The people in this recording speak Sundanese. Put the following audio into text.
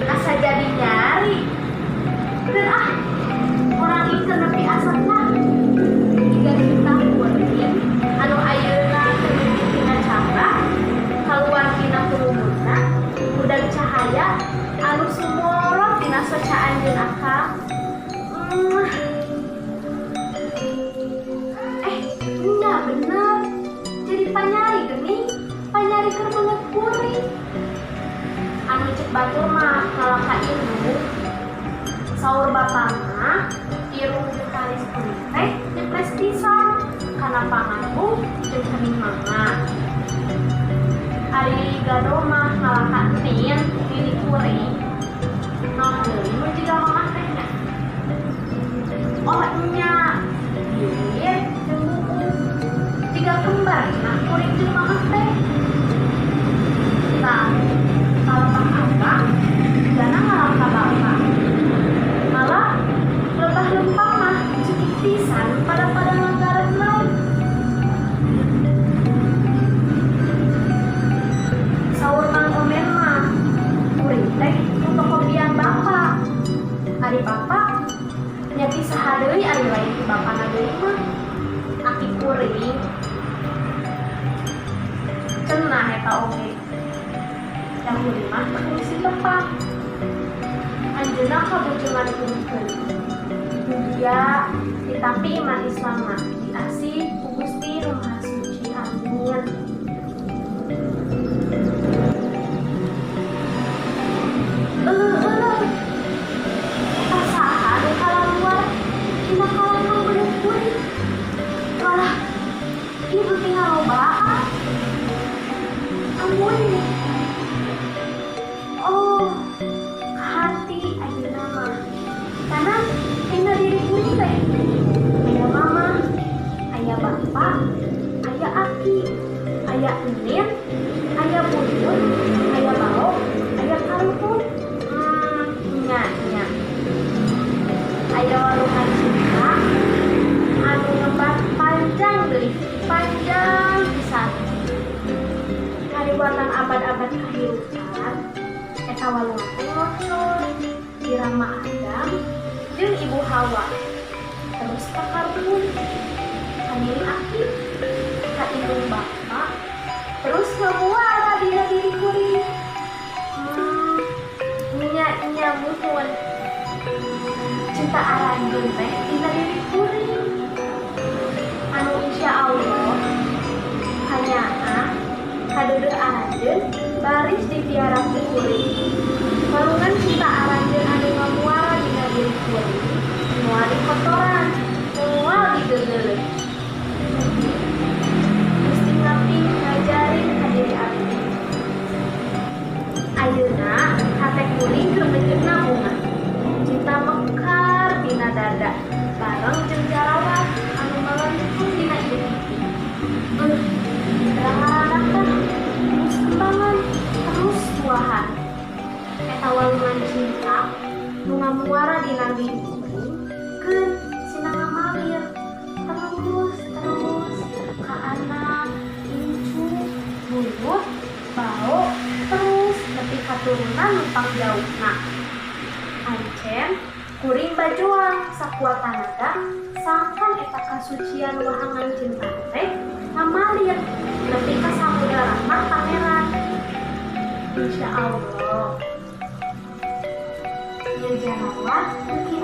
asa jadi nyari dan orang itu nepi asapna jika kita kuatin anu ayeuna tina cabra kaluar tina kulumutna udah cahaya anu sumorot tina socaan jeung akal. Enggak bener jadi panyari geuning panyari keur banget kuring anu cek batur mah ngalaka ilmu saur bapana irung jeung kalis kuring teh nyeples pisan kana pangambu jeung kening manga ari gado mah ngalaka nin diri kuring naon deui mun jiga mamah teh nya nya ieu jeung buku jiga kembar nah kuring jeung mamah teh tah kalapang abang jana ngalaka bapak malah lebah lempang mah cekik pisan pada nganggaret lain saur Mang Omen mah kuring teh fotokopian bapak ari bapak nyati saha deui ari lain ti bapana deui mah aki kuring cenah eta oge dahulu mah fungsi tepat anjeunna kabujulan kumpul mugia tetapi iman Islam mah dikasih ku Gusti Nu Maha Suci amin. Saha anu kalaluar cuma kalangan bener kuring malah ieu tinggal lobaan amun hati ayeuna mah karena tina diri kuring teh aya mama aya bapak aya aki aya enin aya buyut aya balo aya kaluput nya aya walungan cinta anu ngembat panjang deui panjang pisan kariwatan abad-abad kahirupan eta walungan ngocor di Rama Adam jeung Ibu Hawa terus ka Karbun kaniri aki ka indung bapak terus ngamuara dina diri kuring nya muhun cinta aranjeun teh dina diri kuring anu insyaallah hanya kadeudeuk aranjeun baris ditiara ku kuring walungan cinta aranjeun anu ngamuara dina diri kuring moal di kotoran moal digeugeuleuh Gusti ngabdi ngajarin ka diri abdi ayeuna hate kuring keur menjeunna bunga cinta mekar dina dada bareng jeung jarawat anu melengkung dina ieu terang-terang terus kembangan terus buahan eta walungan cinta nu ngamuara dina diri kuring keun cenah ngamalir terus ka anak incu buyut bau terus nepi katurunan numpang jauhna ancen kuring bajuang sakuat tanaga sangkan eta kasucian wahangan cinta teh ngamalir nepi ka samudra rahmat pangeran insyaallah nya jarawat beuki